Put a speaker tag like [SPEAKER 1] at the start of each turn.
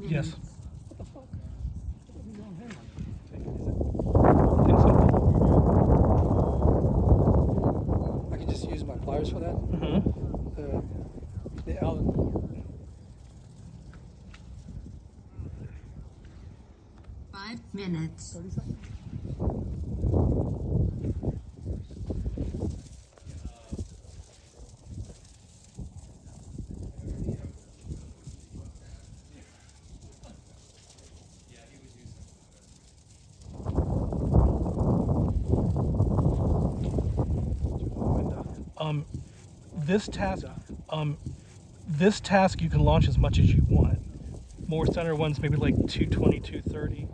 [SPEAKER 1] Yes.
[SPEAKER 2] What the fuck? I can just use my pliers for that. The Allen.
[SPEAKER 3] 5 minutes.
[SPEAKER 2] 30 seconds.
[SPEAKER 1] This task you can launch as much as you want. More center ones maybe like 220, 230.